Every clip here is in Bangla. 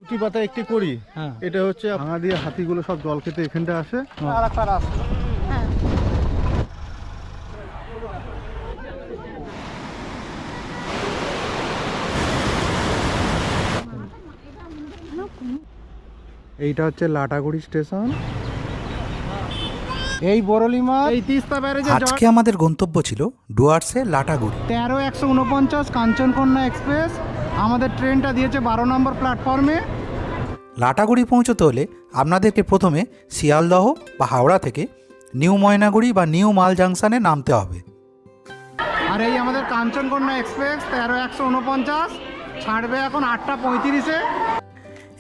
কুটি পাতা একটি করি, এটা হচ্ছে ভাঙা দিয়ে হাতিগুলো সব জল খেতে এখানটা আসে। আর একটা রাস্তা এইটা হচ্ছে লাটাগুড়ি স্টেশন। এই বরলিমা এই তিস্তা ব্যারেজে আজকে আমাদের গন্তব্য ছিল ডুয়ার্সে লাটাগুড়ি। 13-149 কাঞ্চনকন্যা এক্সপ্রেস। আমাদের ট্রেনটা দিয়েছে 12 নম্বর প্ল্যাটফর্মে। লাটাগুড়ি পৌঁছতে হলে আপনাদেরকে প্রথমে শিয়ালদহ বা হাওড়া থেকে নিউ ময়নাগুড়ি বা নিউ মাল জাংশনে নামতে হবে। আর এই আমাদের কাঞ্চনকন্যা এক্সপ্রেস 13-149 ছাড়বে এখন 8টা 35-এ।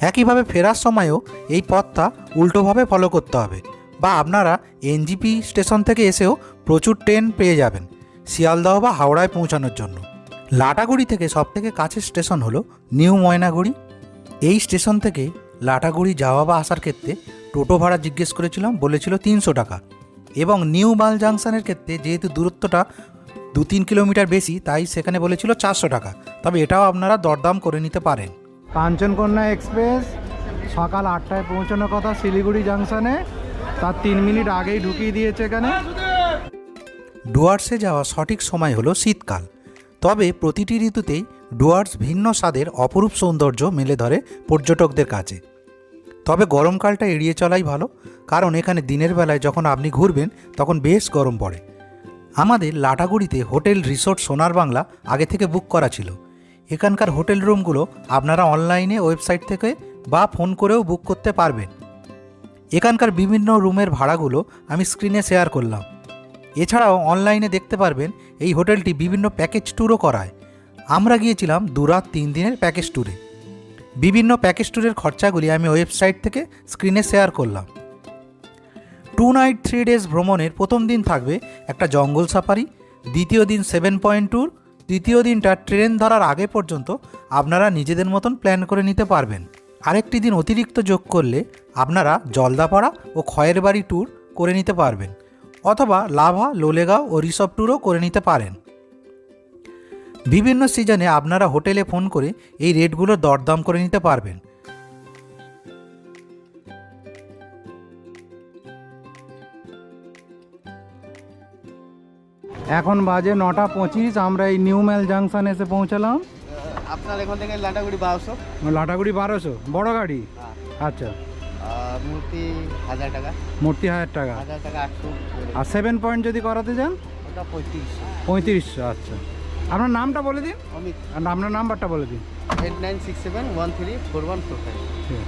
একইভাবে ফেরার সময়ও এই পথটা উল্টোভাবে ফলো করতে হবে, বা আপনারা এনজিপি স্টেশন থেকে এসেও প্রচুর ট্রেন পেয়ে যাবেন শিয়ালদহ বা হাওড়ায় পৌঁছানোর জন্য। লাটাগুড়ি থেকে সবথেকে কাছের স্টেশন হলো নিউ ময়নাগুড়ি। এই স্টেশন থেকে লাটাগুড়ি যাওয়া বা আসার ক্ষেত্রে টোটো ভাড়া জিজ্ঞেস করেছিলাম, বলেছিল 300 টাকা। এবং নিউ মাল জাংশনের ক্ষেত্রে যেহেতু দূরত্বটা 2-3 কিলোমিটার বেশি, তাই সেখানে বলেছিল 400 টাকা। তবে এটাও আপনারা দরদাম করে নিতে পারেন। কাঞ্চনকন্যা এক্সপ্রেস সকাল 8টায় পৌঁছানোর কথা শিলিগুড়ি জাংশনে, তার 3 মিনিট আগেই ঢুকিয়ে দিয়েছে এখানে। ডুয়ার্সে যাওয়া সঠিক সময় হলো শীতকাল। তবে প্রতিটি ঋতুতেই ডুয়ার্স ভিন্ন স্বাদের অপরূপ সৌন্দর্য মেলে ধরে পর্যটকদের কাছে। তবে গরমকালটা এড়িয়ে চলাই ভালো, কারণ এখানে দিনের বেলায় যখন আপনি ঘুরবেন তখন বেশ গরম পড়ে। আমাদের লাটাগুড়িতে হোটেল রিসোর্ট সোনার বাংলা আগে থেকে বুক করা ছিল। এখানকার হোটেল রুমগুলো আপনারা অনলাইনে ওয়েবসাইট থেকে বা ফোন করেও বুক করতে পারবেন। এখানকার বিভিন্ন রুমের ভাড়াগুলো আমি স্ক্রিনে শেয়ার করলাম। এছাড়াও অনলাইনে দেখতে পারবেন এই হোটেলটি বিভিন্ন প্যাকেজ ট্যুরও করায়। আমরা গিয়েছিলাম 2 রাত 3 দিনের প্যাকেজ ট্যুরে। বিভিন্ন প্যাকেজ ট্যুরের খরচাগুলি আমি ওয়েবসাইট থেকে স্ক্রিনে শেয়ার করলাম। 2 নাইট 3 ডেজ ভ্রমণের প্রথম দিন থাকবে একটা জঙ্গল সাফারি, দ্বিতীয় দিন 7 পয়েন্ট ট্যুর, তৃতীয় দিনটা ট্রেন ধরার আগে পর্যন্ত আপনারা নিজেদের মতন প্ল্যান করে নিতে পারবেন। আরেকটি দিন অতিরিক্ত যোগ করলে আপনারা জলদাপাড়া ও খয়ের বাড়ি ট্যুর করে নিতে পারবেন, অথবা লাভা, লোলেগাঁও ও রিসর্ট ট্যুরও করে নিতে পারেন। বিভিন্ন সিজনে আপনারা হোটেলে ফোন করে এই রেটগুলো দরদাম করে নিতে পারবেন। এখন বাজে 9টা 25। আমরা এই নিউ মাল জাংশনে এসে পৌঁছালাম। আপনার এখান থেকে লাটাগুড়ি 1200, লাটাগুড়ি 1200 বড় গাড়ি। আচ্ছা, মূর্তি 1000 টাকা, মূর্তি 1000 টাকা। 1000 টাকা 800, আর 7 পয়েন্ট যদি করাতে যান ওটা 3500। 3500। আচ্ছা, আপনার নামটা বলে দিন অমিত, আর আপনার নাম্বারটা বলে দিন। 8967134145।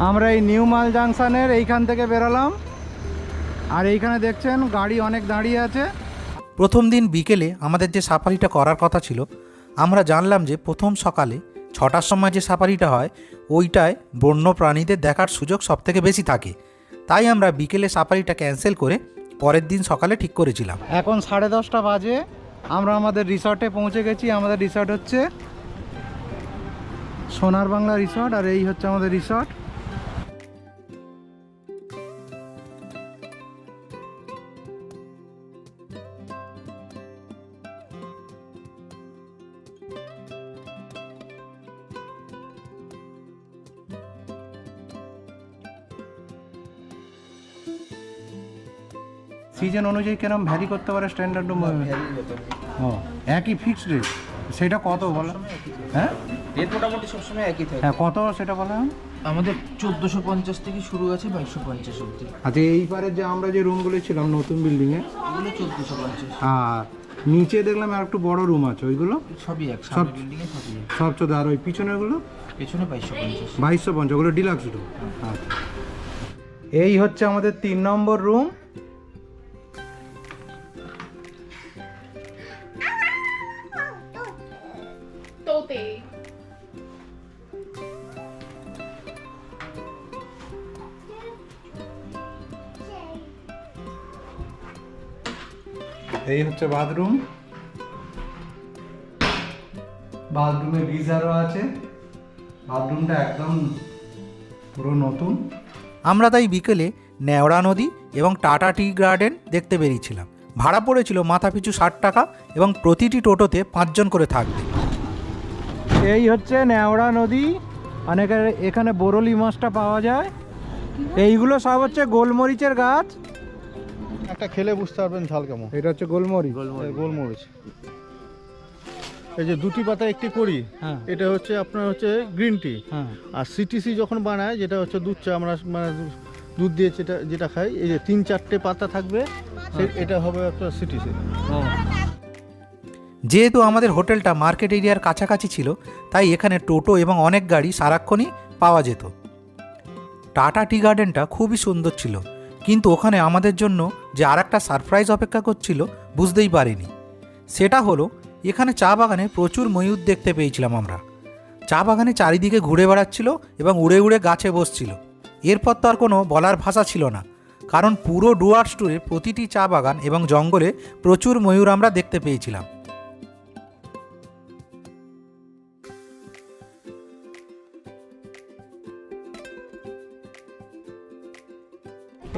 আমরা এই নিউ মাল জাংশনের এইখান থেকে বেরোলাম, আর এইখানে দেখছেন গাড়ি অনেক দাঁড়িয়ে আছে। প্রথম দিন বিকেলে আমাদের যে সাফারিটা করার কথা ছিল, আমরা জানলাম যে প্রথম সকালে 6টার সময় যে সাফারিটা হয় ওইটায় বন্য প্রাণীদের দেখার সুযোগ সবথেকে বেশি থাকে। তাই আমরা বিকেলে সাফারিটা ক্যান্সেল করে পরের দিন সকালে ঠিক করেছিলাম। এখন 10:30 বাজে। আমরা আমাদের রিসর্টে পৌঁছে গেছি। আমাদের রিসর্ট হচ্ছে সোনার বাংলা রিসর্ট, আর এই হচ্ছে আমাদের রিসর্ট। সিজন অনুযায়ী কেরম ভ্যারি করতে পারে স্ট্যান্ডার্ড রুম? ও, একই ফিক্সড রেট। সেটা কত বলো? হ্যাঁ, রেট মোটামুটি সবসময় একই থাকে। হ্যাঁ, কত সেটা বলো। আমাদের 1450 থেকে শুরু আছে 2250 অবধি। আচ্ছা, এইবারে যে আমরা যে রুমগুলো ছিলাম নতুন বিল্ডিংয়ে, এগুলো 1450। আর নিচে দেখলাম আর একটু বড় রুম আছে, ওইগুলো সবই এক, সব বিল্ডিং এ সবই এক। সব 14। আর ওই পিছনেরগুলো পেছনে 2250। 2250, ওগুলো ডিলাক্স রুম। আচ্ছা, এই হচ্ছে আমাদের 3 নম্বর রুম। এই হচ্ছে বাথরুম। বাথরুমে গিজারও আছে। বাথরুমটা একদম পুরো নতুন। আমরা তাই বিকেলে নেওড়া নদী এবং টাটা টি গার্ডেন দেখতে বেরিয়েছিলাম। ভাড়া পড়েছিল মাথাপিছু 60 টাকা এবং প্রতিটি টোটোতে 5 জন করে থাকবে। এই হচ্ছে নেওড়া নদী। অনেকে এখানে বরলি মাছটা পাওয়া যায়। এইগুলো সব হচ্ছে গোলমরিচের গাছ। একটা খেলে বুঝতে পারবেন ঝাল কেমন। এটা হচ্ছে গোলমরিচ। এই গোলমরিচ, এই যে দুটি পাতা একটি করি, হ্যাঁ এটা হচ্ছে আপনার হচ্ছে গ্রিন টি। হ্যাঁ আর সিটিসি যখন বানায়, যেটা হচ্ছে দুধ চা, আমরা মানে দুধ দিয়ে যেটা যেটা খাই, এই যে 3-4টে পাতা থাকবে, এটা হবে আপনার সিটিসি। যেহেতু আমাদের হোটেলটা মার্কেট এরিয়ার কাছাকাছি ছিল, তাই এখানে টোটো এবং অনেক গাড়ি সারাক্ষণই পাওয়া যেত। টাটা টি গার্ডেনটা খুবই সুন্দর ছিল, কিন্তু ওখানে আমাদের জন্য যে আর একটা সারপ্রাইজ অপেক্ষা করছিল বুঝতেই পারিনি। সেটা হলো, এখানে চা বাগানে প্রচুর ময়ূর দেখতে পেয়েছিলাম আমরা। চা বাগানে চারিদিকে ঘুরে বেড়াচ্ছিল এবং উড়ে উড়ে গাছে বসছিল। এরপর তো আর কোনো বলার ভাষা ছিল না, কারণ পুরো ডুয়ার্স ট্যুরে প্রতিটি চা বাগান এবং জঙ্গলে প্রচুর ময়ূর আমরা দেখতে পেয়েছিলাম।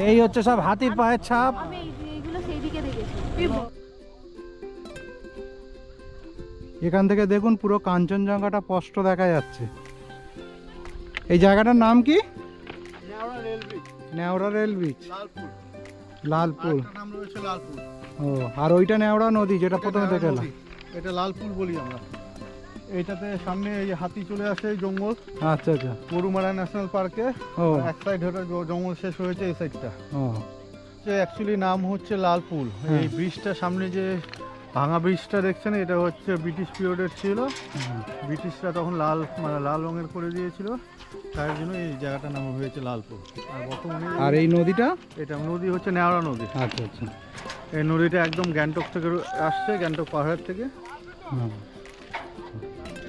এই হচ্ছে সব হাতির পায়ের ছাপ। আমি এইগুলো সেই দিকে দেখেছি। এখান থেকে দেখুন পুরো কাঞ্চনজঙ্ঘাটা স্পষ্ট দেখা যাচ্ছে। এই জায়গাটার নাম কি? Neora rail bridge. লালপুর, লালপুর। আরেকটা নাম রয়েছে লালপুর। ও, আর ওইটা নেওড়া নদী, যেটা প্রথমে দেখে এলাম। এটা লালপুর বলি আমরা। এইটাতে সামনে এই যে হাতি চলে আসে, এই জঙ্গল, আচ্ছা আচ্ছা। গরুমারা ন্যাশনাল পার্কে ও এক সাইড হয়ে জঙ্গল শেষ হয়েছে, এই সাইডটা ও অ্যাকচুয়ালি নাম হচ্ছে লালপুল। হ্যাঁ। এই ব্রিজটা সামনে যে ভাঙা ব্রিজটা দেখছেন, এটা হচ্ছে ব্রিটিশ পিরিয়ডের ছিল। ব্রিটিশরা তখন লাল মানে লাল রঙের করে দিয়েছিল, তার জন্য এই জায়গাটার নাম হয়েছে লালপুর। আর বর্তমানে আর এই নদীটা? এটা নদী হচ্ছে নেওড়া নদী। আচ্ছা আচ্ছা। এই নদীটা একদম গ্যাংটক থেকে আসছে, গ্যাংটক পাহাড়ের থেকে। হুম।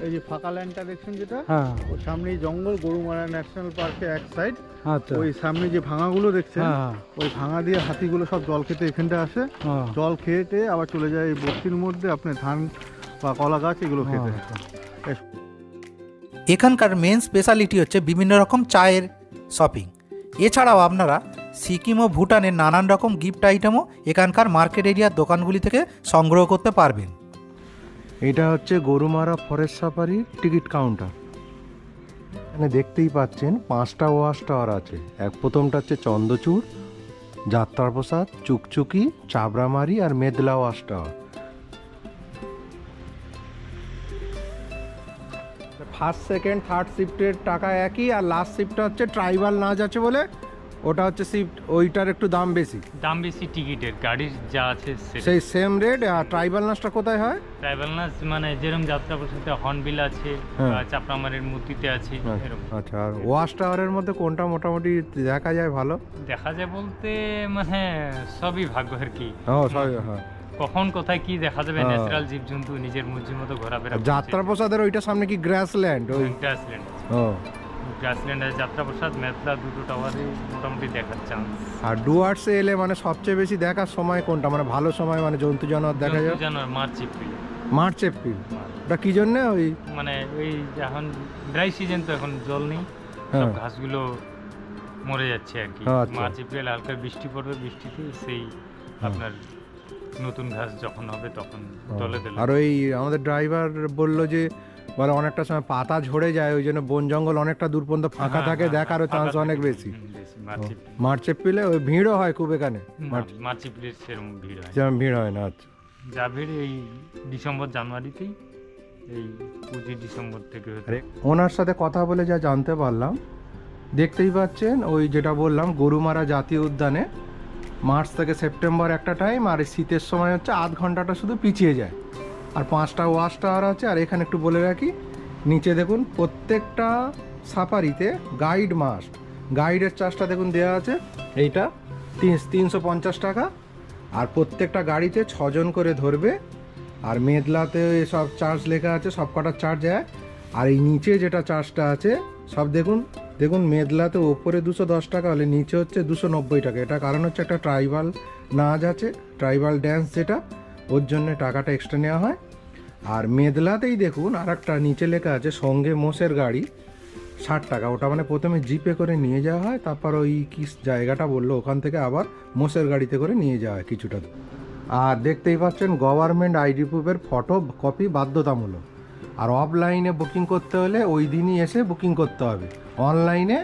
এই যে ফাঁকা ল্যান্ডটা দেখছেন যেটা, হ্যাঁ ওর সামনেই জঙ্গল, গরুমারা ন্যাশনাল পার্কে এক সাইড। আচ্ছা। ওই সামনে যে ভাঙাগুলো দেখছেন, হ্যাঁ ওই ভাঙা দিয়ে হাতিগুলো সব জল খেতে এখানটা আসে। হ্যাঁ। জল খেতে আবার চলে যায় এই বস্তির মধ্যে আপনার ধান বা কলা গাছ এগুলো খেতে। এখানকার মেন স্পেশালিটি হচ্ছে বিভিন্ন রকম চায়ের শপিং। এছাড়াও আপনারা সিকিম ও ভুটানের নানান রকম গিফট আইটেমও এখানকার মার্কেট এরিয়ার দোকানগুলি থেকে সংগ্রহ করতে পারবেন। এটা হচ্ছে গরুমারা ফরেস্ট সাফারির টিকিট কাউন্টার। এখানে দেখতেই পাচ্ছেন 5টা ওয়াচ টাওয়ার আছে। প্রথমটা হচ্ছে চন্দ্রচূড়, যাত্রাপ্রসাদ, চুকচুকি, চাবড়ামারি আর Medla watch tower. First second third শিফটের টাকা একই, আর লাস্ট শিফটটা হচ্ছে ট্রাইবাল নাচ আছে বলে ওটা হচ্ছে শিফট, ওইটার একটু দাম বেশি। দাম বেশি টিকিটের, গাড়ির যা আছে সেই সেম রেট। আর ট্রাইবাল নাচটা কোথায় হয়? ট্রাইবেল নাচ মানে যেরকম যাত্রা প্রসাদে হর্নবিল আছে, হ্যাঁ। বা চাপড়ামারির মূর্তিতে আছে এরকম। আচ্ছা, আর ওয়াচ টাওয়ারের মধ্যে কোনটা মোটামুটি দেখা যায় ভালো? দেখা যায় বলতে মানে সবই ভাগ্য আর কি, ও সরি, হ্যাঁ। কখন কোথায় কি দেখা যাবে। হ্যাঁ। ন্যাচারাল জীবজন্তু নিজের মর্জি মতো ঘোরাফেরা যাত্রাপ্রসাদের ওইটা সামনে কি গ্রাসল্যান্ড? ওই গ্রাসল্যান্ড, ও। গ্রাসল্যান্ড আর যাত্রাপ্রসাদ, মেদলা দুটো টাওয়ারে মোটামুটি দেখার চান্স। আর ডুয়ার্সে এলে মানে সবচেয়ে বেশি দেখার সময় কোনটা, মানে ভালো সময়, মানে জন্তু জানোয়ার দেখা যায়? জানুয়ারি, মার্চ, এপ্রিল। March April. ওটা কি জন্য? ওই মানে ওই এখন ড্রাই সিজন তো, এখন জল নেই, সব হ্যাঁ। ঘাসগুলো মরে যাচ্ছে আর কি। আচ্ছা। মার্চ এপ্রিল হালকা বৃষ্টি পড়বে, বৃষ্টিতে সেই আপনার নতুন ঘাস যখন হবে তখন দলে দলে। আর ওই আমাদের ড্রাইভার বললো যে বলে অনেকটা সময় পাতা ঝরে যায়, ওই জন্য বন জঙ্গল অনেকটা দূর পর্যন্ত ফাঁকা থাকে, দেখারও চান্স অনেক বেশি। মার্চ এপ্রিলে ওই ভিড়ও হয় খুব এখানে? মার্চ এপ্রিল সেরকম ভিড় হয়, যেমন ভিড় হয় না। আচ্ছা। যা ভিড় এই ডিসেম্বর জানুয়ারিতেই, এই 25 ডিসেম্বর থেকে হতে। ওনার সাথে কথা বলে যা জানতে পারলাম, দেখতেই পাচ্ছেন ওই যেটা বললাম গরুমারা জাতীয় উদ্যানে মার্চ থেকে সেপ্টেম্বর একটা টাইম, আর এই শীতের সময় হচ্ছে আধ ঘন্টাটা শুধু পিছিয়ে যায়। আর 5টা ওয়াচ টাওয়ার আছে। আর এখানে একটু বলে রাখি, নিচে দেখুন প্রত্যেকটা সাফারিতে গাইড মাস্ট, গাইডের চার্জটা দেখুন দেওয়া আছে, এইটা 350 টাকা। আর প্রত্যেকটা গাড়িতে 6 জন করে ধরবে। আর মেদলাতে সব চার্জ লেখা আছে, সব কটার চার্জ এক। আর এই নিচে যেটা চার্জটা আছে সব দেখুন, দেখুন মেদলাতে ওপরে 210 টাকা হলে নিচে হচ্ছে 290 টাকা। এটা কারণ হচ্ছে একটা ট্রাইবাল নাচ আছে, ট্রাইবাল ড্যান্স, যেটা ওর জন্য টাকাটা এক্সট্রা নেওয়া হয়। আর মেদলাতেই দেখুন আর একটা নিচে লেখা আছে সঙ্গে মোষের গাড়ি 60 টাকা। ওটা মানে প্রথমে জিপে করে নিয়ে যাওয়া হয়, তারপর ওই কি জায়গাটা বললো ওখান থেকে আবার মোষের গাড়িতে করে নিয়ে যাওয়া হয় কিছুটা। আর দেখতেই পাচ্ছেন গভর্নমেন্ট আইডি প্রুফের ফটো কপি বাধ্যতামূলক। আর অফলাইনে বুকিং করতে হলে ওই দিনই এসে বুকিং করতে হবে। অনলাইনে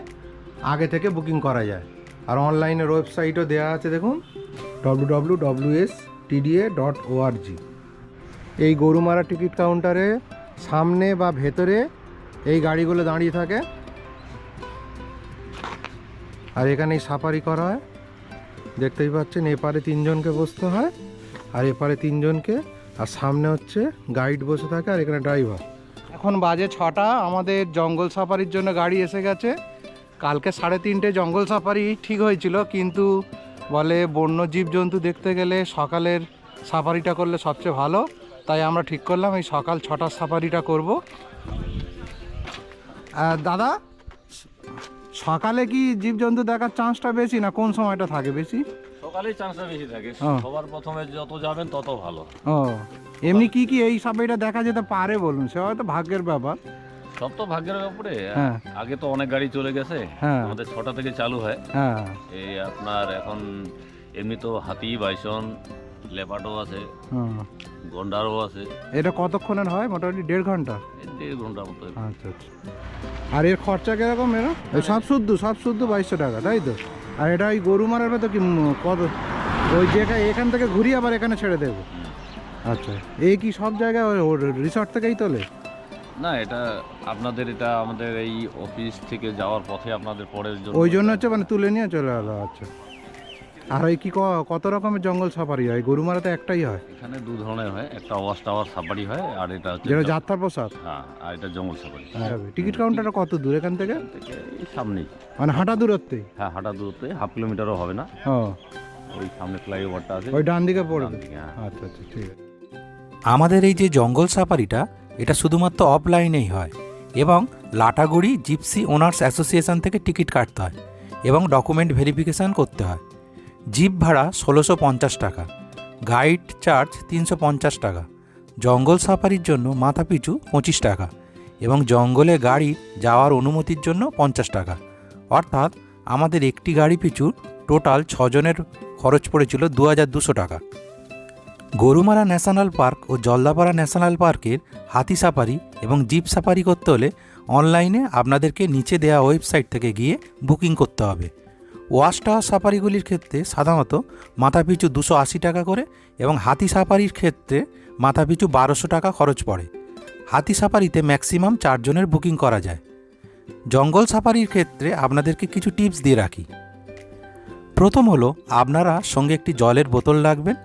আগে থেকে বুকিং করা যায়। আর অনলাইনের ওয়েবসাইটও দেওয়া আছে, দেখুন www.stda.org। এই গরুমারা টিকিট কাউন্টারে সামনে বা ভেতরে এই গাড়িগুলো দাঁড়িয়ে থাকে, আর এখানেই সাফারি করা হয়। দেখতেই পাচ্ছেন এপারে 3 জনকে বসতে হয় আর এপারে 3 জনকে, আর সামনে হচ্ছে গাইড বসে থাকে আর এখানে ড্রাইভার। এখন বাজে 6টা, আমাদের জঙ্গল সাফারির জন্য গাড়ি এসে গেছে। কালকে 3:30 জঙ্গল সাফারি ঠিক হয়েছিল, কিন্তু বলে বন্য জীবজন্তু দেখতে গেলে সকালের সাফারিটা করলে সবচেয়ে ভালো, তাই আমরা ঠিক করলাম এই সকাল 6টার সাফারিটা করব। দাদা, সকালে কি জীবজন্তু দেখার চান্সটা বেশি না কোন সময়টা থাকে বেশি? সকালেই চান্সটা বেশি থাকে, সবার প্রথমে যত যাবেন তত ভালো। ও, এমনি কি কি এই সাফারিটা দেখা যেতে পারে বলুন? সে হয়তো ভাগ্যের ব্যাপার। সব তো ভাগ্যের ব্যাপারে। হ্যাঁ। আগে তো অনেক গাড়ি চলে গেছে, হ্যাঁ। আমাদের 6টা থেকে চালু হয়। হ্যাঁ। এই আপনার এখন এমনি তো হাতি, বাইসন, লেপার্ডও আছে, গন্ডারও আছে। এটা কতক্ষণের হয়? মোটামুটি 1.5 ঘন্টা। 1.5 ঘন্টার মতো। আচ্ছা আচ্ছা। আর এর খরচা কিরকম? এর সব শুদ্ধ 2200 টাকা, তাই তো? আর এটা ওই গরু মারার তো কি কত, ওই জায়গায় এখান থেকে ঘুরিয়ে আবার এখানে ছেড়ে দেবো? আচ্ছা, এই কি সব জায়গায় রিসর্ট থেকেই তোলে? না, এটা আপনাদের, এটা আমাদের এই অফিস থেকে যাওয়ার পথে আপনাদের পরের জন্য, ওই জন্য হচ্ছে মানে তুলে নিয়ে চলে গেলো। আচ্ছা। আর ওই কি কত রকমের জঙ্গল সাফারি হয়? গরু মারাতে একটাই হয়? এখানে 2 ধরনের হয়, একটা ওয়াচ টাওয়ার সাফারি হয় আর এটা হচ্ছে যেটা যাত্রা প্রসাদ। হ্যাঁ, আর এটা জঙ্গল সাফারি। টিকিট কাউন্টারটা কত দূর এখান থেকে? এই সামনেই, মানে হাঁটা দূরত্বেই? হ্যাঁ, হাঁটা দূরত্বে, 1/2 কিলোমিটারও হবে না। ও, ওই সামনে ফ্লাইওভারটা আছে, ওই ডান দিকে পড়বে। ডান দিকে, হ্যাঁ। আচ্ছা আচ্ছা, ঠিক আছে। আমাদের এই যে জঙ্গল সাফারিটা, এটা শুধুমাত্র অফলাইনেই হয় এবং লাটাগুড়ি জিপসি ওনার্স অ্যাসোসিয়েশন থেকে টিকিট কাটতে হয় এবং ডকুমেন্ট ভেরিফিকেশান করতে হয়। জিপ ভাড়া 1650 টাকা, গাইড চার্জ 350 টাকা, জঙ্গল সাফারির জন্য মাথাপিছু 25 টাকা এবং জঙ্গলে গাড়ি যাওয়ার অনুমতির জন্য 50 টাকা। অর্থাৎ আমাদের একটি গাড়ি পিছু টোটাল 6 জনের খরচ পড়েছিল 2200 টাকা। গরুমারা ন্যাশনাল পার্ক ও জলদাপাড়া ন্যাশনাল পার্কের হাতি সাফারি এবং জিপ সাফারি করতে হলে অনলাইনে আপনাদেরকে নিচে দেওয়া ওয়েবসাইট থেকে গিয়ে বুকিং করতে হবে। ওয়াচ টাওয়ার সাফারিগুলির ক্ষেত্রে সাধারণত মাথাপিছু 280 টাকা করে এবং হাতি সাফারির ক্ষেত্রে মাথাপিছু 1200 টাকা খরচ পড়ে। হাতি সাফারিতে ম্যাক্সিমাম 4 জনের বুকিং করা যায়। জঙ্গল সাফারির ক্ষেত্রে আপনাদেরকে কিছু টিপস দিয়ে রাখি। প্রথম হলো, আপনারা সঙ্গে একটি জলের বোতল রাখবেন।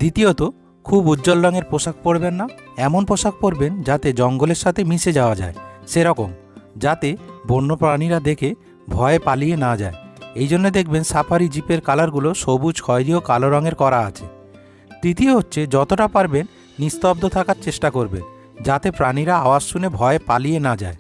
দ্বিতীয়ত, খুব উজ্জ্বল রঙের পোশাক পরবেন না, এমন পোশাক পরবেন যাতে জঙ্গলের সাথে মিশে যাওয়া যায়, সেরকম যাতে বন্য প্রাণীরা দেখে ভয়ে পালিয়ে না যায়। এই জন্য দেখবেন সাফারি জিপের কালারগুলো সবুজ, খয়েরি ও কালো রঙের করা আছে। তৃতীয় হচ্ছে, যতটা পারবেন নিস্তব্ধ থাকার চেষ্টা করবেন যাতে প্রাণীরা আওয়াজ শুনে ভয়ে পালিয়ে না যায়।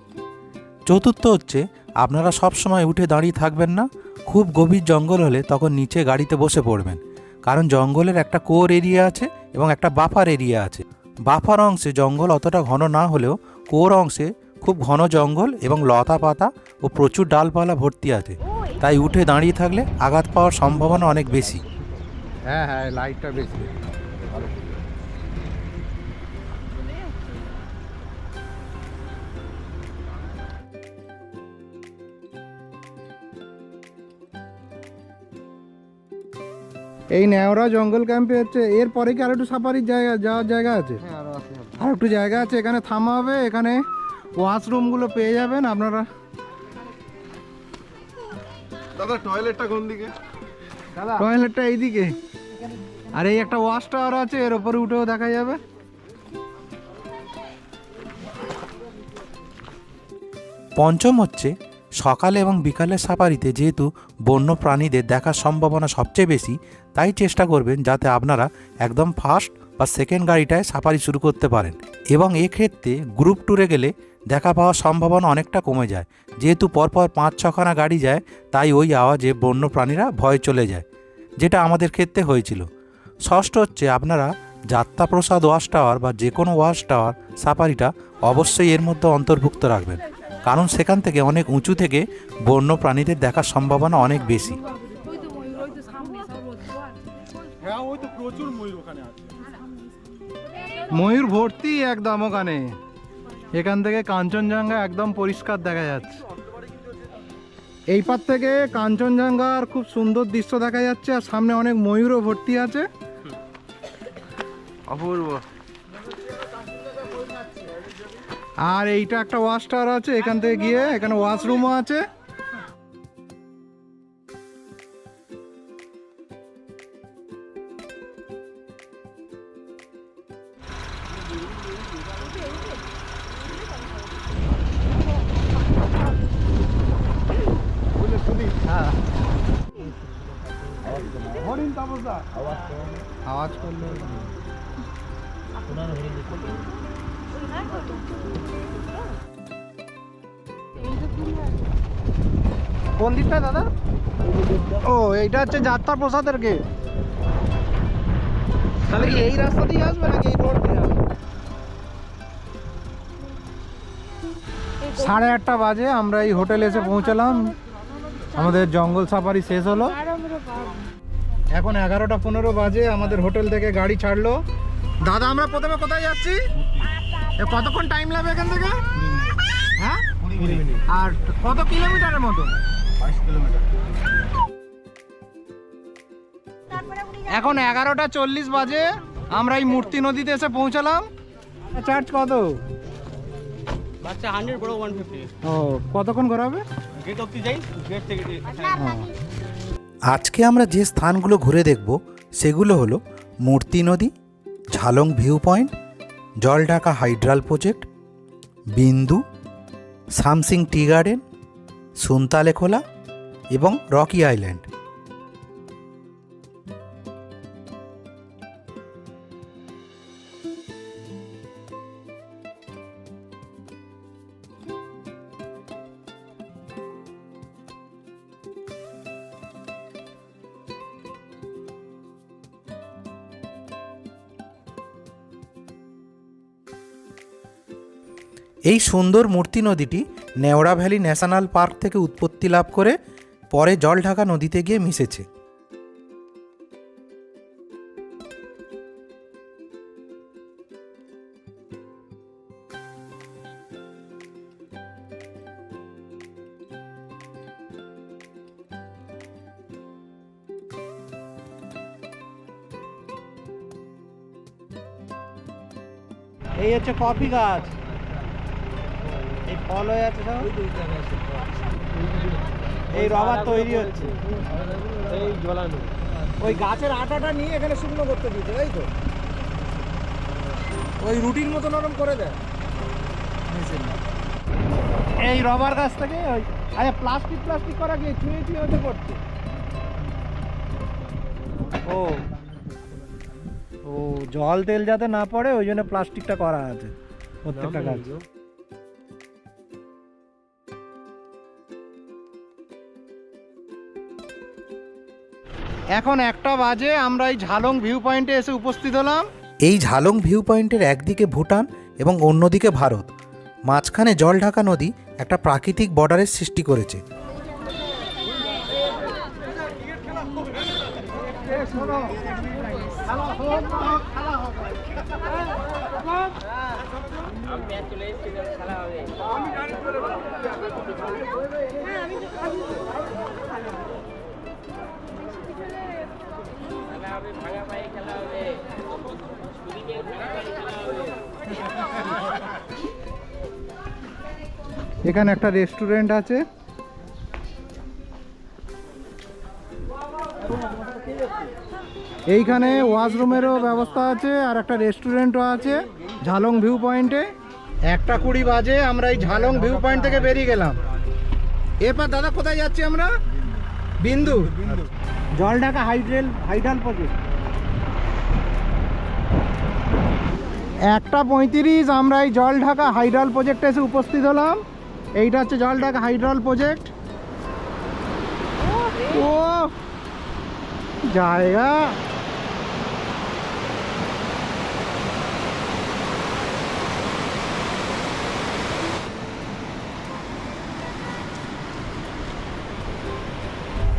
চতুর্থ হচ্ছে, আপনারা সবসময় উঠে দাঁড়িয়ে থাকবেন না। খুব গভীর জঙ্গল হলে তখন নিচে গাড়িতে বসে পড়বেন, কারণ জঙ্গলের একটা কোর এরিয়া আছে এবং একটা বাফার এরিয়া আছে। বাফার অংশে জঙ্গল অতটা ঘন না হলেও কোর অংশে খুব ঘন জঙ্গল এবং লতা পাতা ও প্রচুর ডালপালা ভর্তি আছে, তাই উঠে দাঁড়িয়ে থাকলে আঘাত পাওয়ার সম্ভাবনা অনেক বেশি। হ্যাঁ হ্যাঁ, লাইটটা বেশি। এই নেওরা জঙ্গল ক্যাম্পে হচ্ছে, এরপরে কি আর একটু সাফারির জায়গা যাওয়ার জায়গা আছে? আর একটু জায়গা আছে, এখানে থামা হবে, এখানে ওয়াশরুমগুলো পেয়ে যাবেন আপনারা। দাদা, টয়লেটটা কোন দিকে? টয়লেটটা এইদিকে, আর এই একটা ওয়াশ টাওয়ার আছে, এর উপরে উঠেও দেখা যাবে। পঞ্চম হচ্ছে, সকালে এবং বিকালের সাফারিতে যেহেতু বন্য প্রাণীদের দেখার সম্ভাবনা সবচেয়ে বেশি, তাই চেষ্টা করবেন যাতে আপনারা একদম ফার্স্ট বা সেকেন্ড গাড়িটায় সাফারি শুরু করতে পারেন। এবং এক্ষেত্রে গ্রুপ ট্যুরে গেলে দেখা পাওয়ার সম্ভাবনা অনেকটা কমে যায়, যেহেতু পরপর 5-6খানা গাড়ি যায়, তাই ওই আওয়াজে বন্য প্রাণীরা ভয় চলে যায়, যেটা আমাদের ক্ষেত্রে হয়েছিল। ষষ্ঠ হচ্ছে, আপনারা যাত্রাপ্রসাদ ওয়াচ টাওয়ার বা যে কোনো ওয়াচ টাওয়ার সাফারিটা অবশ্যই এর মধ্যে অন্তর্ভুক্ত রাখবেন, কারণ সেখান থেকে অনেক উঁচু থেকে বন্য প্রাণীদের দেখার সম্ভাবনা অনেক বেশি। হ্যাঁ, ওই তো প্রচুর ময়ূর ওখানে আছে। ময়ূর ভর্তি একদম ওখানে। এখান থেকে কাঞ্চনজঙ্ঘা একদম পরিষ্কার দেখা যাচ্ছে। এই পার থেকে কাঞ্চনজঙ্ঘার খুব সুন্দর দৃশ্য দেখা যাচ্ছে, আর সামনে অনেক ময়ূরও ভর্তি আছে, অপূর্ব। আর এইটা একটা ওয়াশ টাওয়ার আছে, এখান থেকে গিয়ে এখানে ওয়াশরুমও আছে। আওয়াজ করলে কোন দিকটা দাদা? ও এইটা হচ্ছে যাত্রা প্রসাদের গেট। তাহলে কি এই রাস্তা দিয়ে আসবে নাকি এই রোড দিয়ে আসবে? 8:30 বাজে আমরা এই হোটেলে এসে পৌঁছালাম। আমাদের জঙ্গল সাফারি শেষ হলো। এখন 11:15 বাজে, আমাদের হোটেল থেকে গাড়ি ছাড়লো। দাদা আমরা প্রথমে কোথায় যাচ্ছি? কতক্ষণ টাইম লাগবে এখান থেকে? হ্যাঁ 20 মিনিট। আর কত কিলোমিটারের মতো? 22 কিলোমিটার। এখন 11:40 বাজে, আমরা এই মূর্তি নদীতে এসে পৌঁছালাম। চার্জ কত? বাচ্চা 100, বড় 150। ও কতক্ষণ ঘোরাবে? গেট অবধি যাই, গেট থেকে আজকে আমরা যে স্থানগুলো ঘুরে দেখব সেগুলো হলো মূর্তি নদী, Jhalong view point, Jaldhaka hydel project, Bindu, Samsing tea garden, সুনতালে খোলা এবং রকি আইল্যান্ড। এই সুন্দর মূর্তি নদীটি নেওড়া ভ্যালি ন্যাশনাল পার্ক থেকে উৎপত্তি লাভ করে পরে জলঢাকা নদীতে গিয়ে মিশেছে। এই হচ্ছে কফি গাছ, এই ফল হয়ে আছে সব, এই রবার তৈরি হচ্ছে, এই ঝোলানো ওই গাছের আটাটা নিয়ে এখানে শুকনো করতে দিতে, তাই তো? ওই রুটির মতো নরম করে দেয় এই রবার গাছ থেকে। ওই আচ্ছা প্লাস্টিক করা গিয়ে চুয়ে হতে করছে। ও ও জল তেল যাতে না পড়ে ওই জন্য প্লাস্টিকটা করা আছে প্রত্যেকটা গাছ। এখন 1টা বাজে, আমরা এই ঝালং ভিউ পয়েন্টে এসে উপস্থিত হলাম। এই ঝালং ভিউ পয়েন্টের একদিকে ভুটান এবং অন্যদিকে ভারত, মাঝখানে জলঢাকা নদী একটা প্রাকৃতিক বর্ডারের সৃষ্টি করেছে। এখানে একটা রেস্টুরেন্ট আছে, এইখানে ওয়াশরুমেরও ব্যবস্থা আছে, আর একটা রেস্টুরেন্টও আছে ঝালং ভিউ পয়েন্টে। 1:20 বাজে আমরা এই ঝালং ভিউ পয়েন্ট থেকে বেরিয়ে গেলাম। এরপর দাদা কোথায় যাচ্ছি আমরা? বিন্দু, জলঢাকা হাইড্রাল প্রজেক্ট। 1:35 আমরা এই জলঢাকা হাইড্রাল প্রজেক্টে এসে উপস্থিত হলাম। এইটা হচ্ছে জলঢাকা হাইড্রাল প্রজেক্ট। ও জায়গা,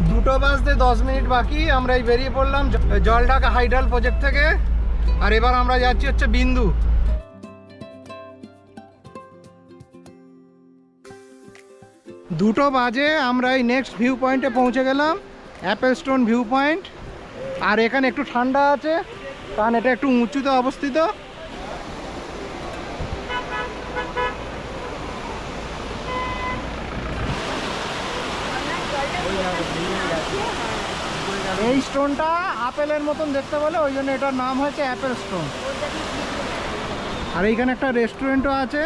দুটো বাজতে 10 মিনিট বাকি, আমরা এই বেরিয়ে পড়লাম জলঢাকা হাইড্রাল প্রজেক্ট থেকে। আর এবার আমরা যাচ্ছি হচ্ছে বিন্দু। 2টো বাজে আমরা এই নেক্সট ভিউ পয়েন্টে পৌঁছে গেলাম, অ্যাপেল স্টোন ভিউ পয়েন্ট। আর এখানে একটু ঠান্ডা আছে কারণ এটা একটু উঁচুতে অবস্থিত। এই স্টোনটা আপেলের মতন দেখতে বলে, ওই জন্য এটার নাম হয়েছে অ্যাপেল স্টোন। আর এইখানে একটা রেস্টুরেন্টও আছে,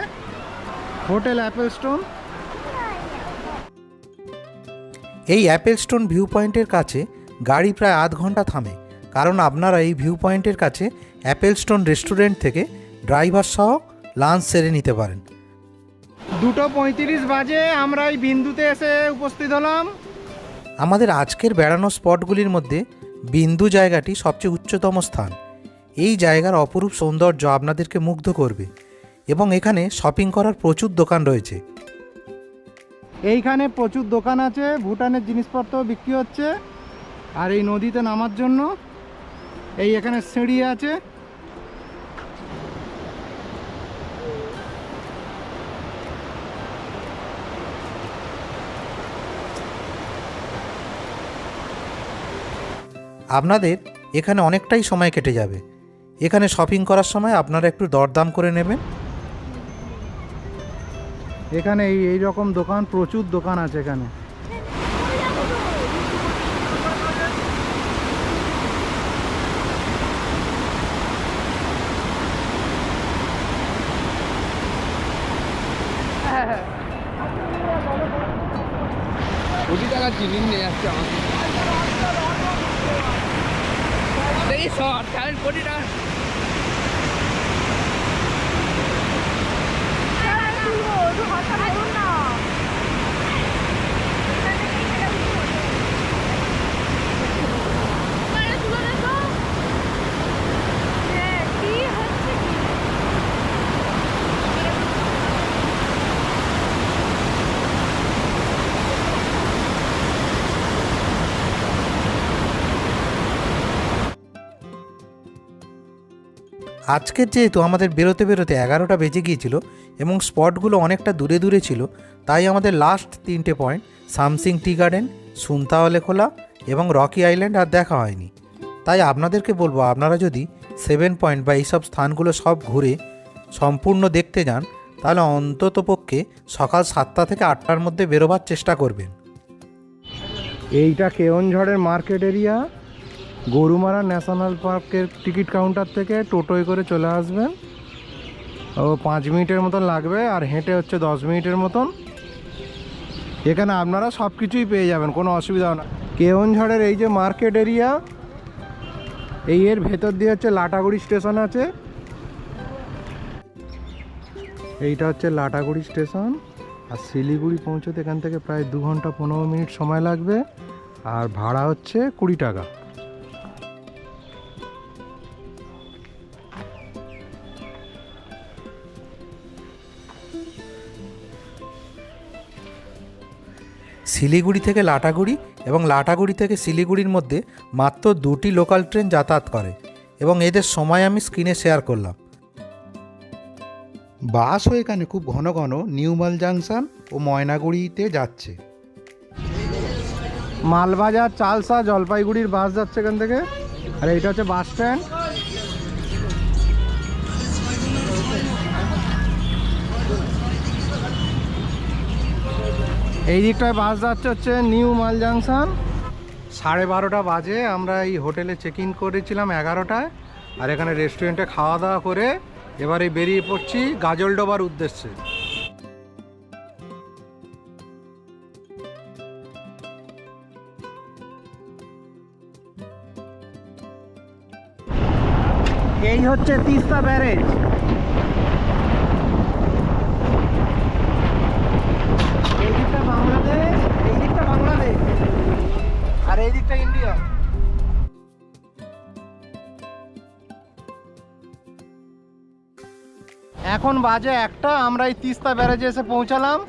হোটেল অ্যাপেল স্টোন। এই অ্যাপেল স্টোন ভিউ পয়েন্টের কাছে গাড়ি প্রায় আধ ঘন্টা থামে, কারণ আপনারা এই ভিউ পয়েন্টের কাছে অ্যাপেল স্টোন রেস্টুরেন্ট থেকে ড্রাইভার সহ লাঞ্চ সেরে নিতে পারেন। 2:35 বাজে আমরা এই বিন্দুতে এসে উপস্থিত হলাম। আমাদের আজকের বেড়ানোর স্পটগুলির মধ্যে বিন্দু জায়গাটি সবচেয়ে উচ্চতম স্থান। এই জায়গার অপরূপ সৌন্দর্য আপনাদেরকে মুগ্ধ করবে এবং এখানে শপিং করার প্রচুর দোকান রয়েছে। এইখানে প্রচুর দোকান আছে, ভুটানের জিনিসপত্র বিক্রি হচ্ছে। আর এই নদীতে নামার জন্য এই এখানে সিঁড়ি আছে। আপনাদের এখানে অনেকটাই সময় কেটে যাবে। এখানে শপিং করার সময় আপনারা একটু দরদাম করে নেবেন। এখানে এই রকম দোকান, প্রচুর দোকান আছে এখানে। কোটি টাকার জিনিস নিয়ে আসছে আমাকে। দেখি শর্ট কোটি টাকা। আজকের যেহেতু আমাদের বেরোতে বেরোতে 11টা বেজে গিয়েছিল এবং স্পটগুলো অনেকটা দূরে দূরে ছিল, তাই আমাদের লাস্ট 3টে পয়েন্ট সামসিং টি গার্ডেন, সুনতাওয়ালে খোলা এবং রকি আইল্যান্ড আর দেখা হয়নি। তাই আপনাদেরকে বলবো, আপনারা যদি 7 পয়েন্ট বা এইসব স্থানগুলো সব ঘুরে সম্পূর্ণ দেখতে যান, তাহলে অন্ততপক্ষে সকাল 7টা থেকে 8টার মধ্যে বেরোবার চেষ্টা করবেন। এইটা কেওনঝড়ের মার্কেট এরিয়া। গরুমারা ন্যাশনাল পার্কের টিকিট কাউন্টার থেকে টোটোয় করে চলে আসবেন, ও 5 মিনিটের মতন লাগবে, আর হেঁটে হচ্ছে 10 মিনিটের মতন। এখানে আপনারা সব কিছুই পেয়ে যাবেন, কোনো অসুবিধা না। কেওনঝড়ের এই যে মার্কেট এরিয়া, এই এর ভেতর দিয়ে হচ্ছে লাটাগুড়ি স্টেশন আছে। এইটা হচ্ছে লাটাগুড়ি স্টেশন। আর শিলিগুড়ি পৌঁছতে এখান থেকে প্রায় 2 ঘন্টা 15 মিনিট সময় লাগবে, আর ভাড়া হচ্ছে 20 টাকা। শিলিগুড়ি থেকে লাটাগুড়ি এবং লাটাগুড়ি থেকে শিলিগুড়ির মধ্যে মাত্র 2টি লোকাল ট্রেন যাতায়াত করে এবং এদের সময় আমি স্ক্রিনে শেয়ার করলাম। বাসও এখানে খুব ঘন ঘন নিউমাল জাংশন ও ময়নাগুড়িতে যাচ্ছে। মালবাজার, চালসা, জলপাইগুড়ির বাস যাচ্ছে এখান থেকে। আর এইটা হচ্ছে বাস স্ট্যান্ড। এই দিকটায় বাস যাচ্ছে হচ্ছে নিউ মাল জাংশন। 12:30 বাজে আমরা এই হোটেলে চেক ইন করেছিলাম 11টায়, আর এখানে রেস্টুরেন্টে খাওয়া দাওয়া করে এবারে বেরিয়ে পড়ছি গাজলডোবার উদ্দেশ্যে। এই হচ্ছে তিস্তা ব্যারেজ। এই দিকটা বাংলাদেশ, এই দিকটা বাংলাদেশ, আর এই দিকটা ইন্ডিয়া। এখন বাজে 1টা, আমরা এই তিস্তা ব্যারেজে এসে পৌঁছালাম।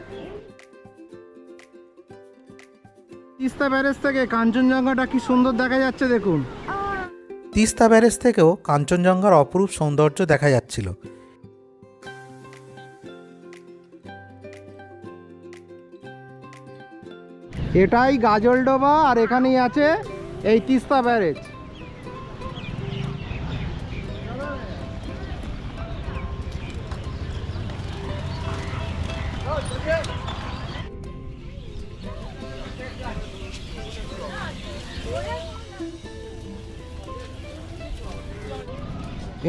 তিস্তা ব্যারেজ থেকে কাঞ্চনজঙ্ঘাটা কি সুন্দর দেখা যাচ্ছে দেখুন। তিস্তা ব্যারেজ থেকেও কাঞ্চনজঙ্ঘার অপরূপ সৌন্দর্য দেখা যাচ্ছিল। এটাই গাজলডোবা, আর এখানেই আছে এই তিস্তা ব্যারেজ।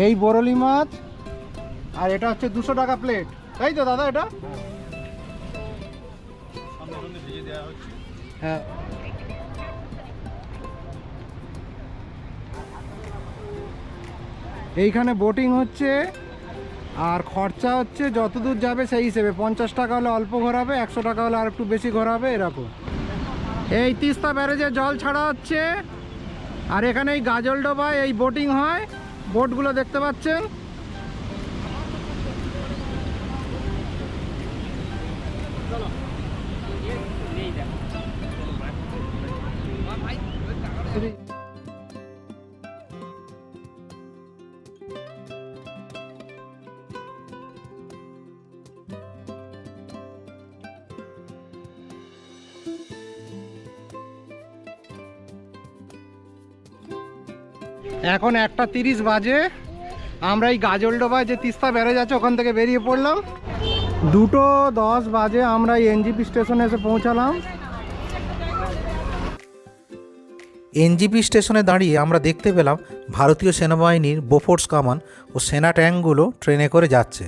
এই বরলি মাছ, আর এটা হচ্ছে 200 টাকা প্লেট, তাই তো দাদা? এটা হ্যাঁ। এইখানে বোটিং হচ্ছে, আর খরচা হচ্ছে যতদূর যাবে সেই হিসেবে। 50 টাকা হলে অল্প ঘোরাবে, 100 টাকা হলে আর একটু বেশি ঘোরাবে, এরকম। এই তিস্তা ব্যারেজে জল ছাড়া হচ্ছে, আর এখানে এই গাজলডোবায় এই বোটিং হয়, বোটগুলো দেখতে পাচ্ছেন। এখন 1:30 বাজে। আমরা এই গাজলডোবায় যে তিস্তা ব্যারেজ আছে ওখান থেকে বেরিয়ে পড়লাম। 2:10 বাজে আমরা এই এনজিপি স্টেশনে এসে পৌঁছালাম। এনজিপি স্টেশনে দাঁড়িয়ে আমরা দেখতে পেলাম ভারতীয় সেনাবাহিনীর বোফোর্স কামান ও সেনা ট্যাঙ্কগুলো ট্রেনে করে যাচ্ছে।